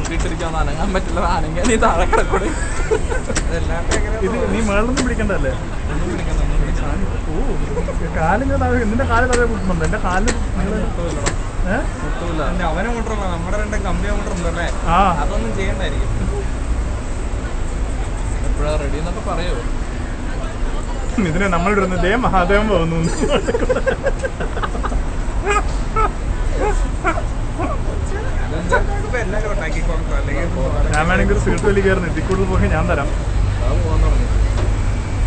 പൂട്ടിയിട്ടിരിക്കാന്ന് അനങ്ങാൻ പറ്റില്ല. അനങ്ങാൻ നീ താഴെ കിടക്കൂടെ. ഇത് നീ മേളൊന്നും പിടിക്കണ്ടല്ലേ? കാലിന് താഴെ നിന്റെ കാല് താഴെ കൂട്ടുന്നുണ്ട്. എന്റെ കാല് അവനെ മോട്ടറല്ല, നമ്മുടെ രണ്ട് കമ്പി മോട്ടർ ഉണ്ടല്ലേ, അതൊന്നും ചെയ്യണ്ടായിരിക്കും. എപ്പോഴാ റെഡി എന്നൊക്കെ പറയോ? ഇതിനെ നമ്മളിടുന്ന ദേ മഹാദേവൻ പോകുന്നു. ഞാൻ വേണമെങ്കിൽ ഒരു സീറ്റ് വലി കയറുന്നു. ഇതിക്കൂടുതൽ പോയി ഞാൻ തരാം.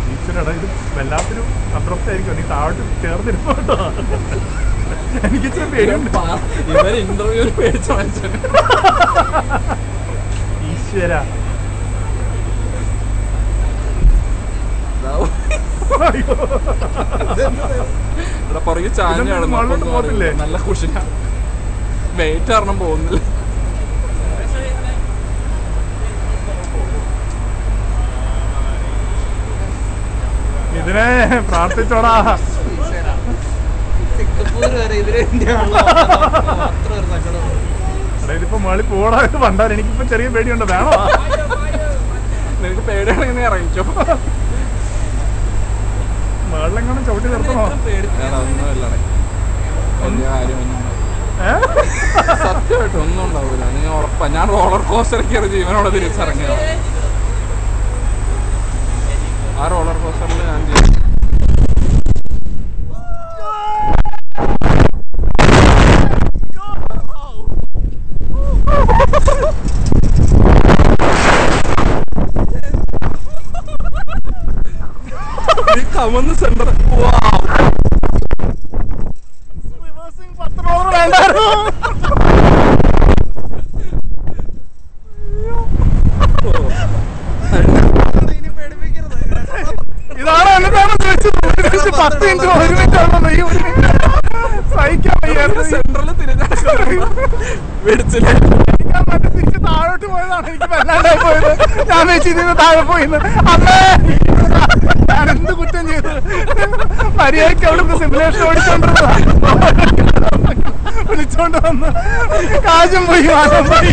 ടീച്ചറടാ ഇത് വല്ലാത്തൊരു അപ്രോക്റ്റായിരിക്കും. നീ താഴോട്ട് ചേർന്നിരുന്നു കേട്ടോ. എനിക്ക് ഇന്റർവ്യൂ പേടിച്ച മനുഷ്യൻ. ഈശ്വര പുറകെ ചാഞ്ഞാണ്. നല്ല കുഷിന വെയിറ്റ് കാരണം പോകുന്നില്ല. ഇതിനെ പ്രാർത്ഥിച്ചോടാ. ഇതിപ്പോ മളി പോടാ പണ്ടാൽ. എനിക്കിപ്പോ ചെറിയ പേടിയുണ്ടോ? വേണോ? നിനക്ക് പേടിയാണെങ്കിൽ നീ ഇറങ്ങിച്ചോ. മേളിലെങ്ങനെ ചവിട്ടി നിർത്തണോ? വലിയ കാര്യമൊന്നും സത്യമായിട്ട് ഒന്നും ഉണ്ടാവില്ല. നീ ഉറപ്പാ. ഞാൻ റോളർ കോസ്റ്റർ കയറി ജീവനോടെ തിരിച്ചിറങ്ങിയ ആ റോളർ കോസ്റ്ററിൽ ഞാൻ ചെയ്തു. കമന്ന് സെന്റർ ഇതാണ് എന്നിട്ടാണ് 10 മിനിറ്റ് 1 മിനിറ്റ് സഹിക്കാൻ വയ്യായിരുന്നു. സെന്ററിൽ തിരിച്ചില്ല. തിരിച്ച് താഴോട്ട് പോയതാണ്. എനിക്ക് വല്ലാണ്ടായി പോയത്. ഞാൻ വെച്ചിരുന്ന് താഴെ പോയിന്ന്. അമ്മേ ഞാൻ എന്ത് കുറ്റം ചെയ്തു? മര്യാദയ്ക്ക് അവിടുന്ന് സിമുലേഷൻ ഓടിച്ചോണ്ടിരുന്നതാ. വിളിച്ചോണ്ട് വന്ന് കാശും പോയി വാങ്ങാൻ പോയി.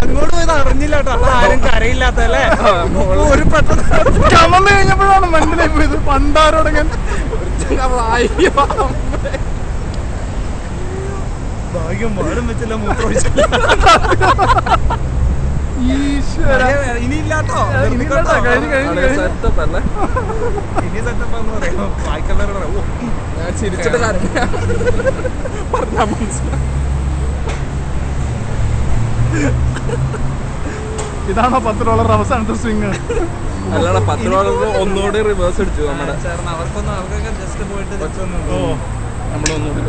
അങ്ങോട്ട് പോയത് അറിഞ്ഞില്ല കേട്ടോ. ആരും കരയില്ലാത്തല്ലേ. ഒരു പെട്ടെന്ന് ചമന്ന് കഴിഞ്ഞപ്പോഴാണ് മനസ്സിലായി പോയത്. പണ്ടാരോടങ്ങൻ ഭാഗ്യം മാറും വെച്ചില്ല, മൂത്രം ഇനിയില്ലാട്ടോ. ഇനി സെറ്റപ്പാന്ന് പറയാം. ബാക്കിയുള്ളവരോട് ഞാൻ ചിരിച്ചിട്ട് കാര്യമില്ല. പറഞ്ഞാ മനസ്സിലായി. ഇതാണോ $10 അവസാനത്തെ സ്വിങ്? അല്ലടാ, $10 ഒന്നുകൂടി റിവേഴ്സ് അടിച്ചു നമ്മുടെ. അവർക്കൊക്കെ ജസ്റ്റ് പോയിട്ട് നമ്മളൊന്നുകൂടി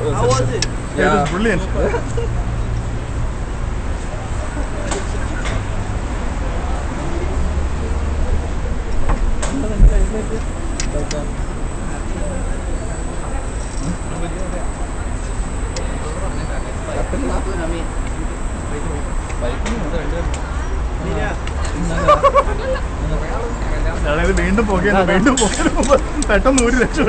അതായത് വീണ്ടും പോകുന്നു. വീണ്ടും പോകുമ്പോൾ പെട്ടെന്ന് 1 ലക്ഷം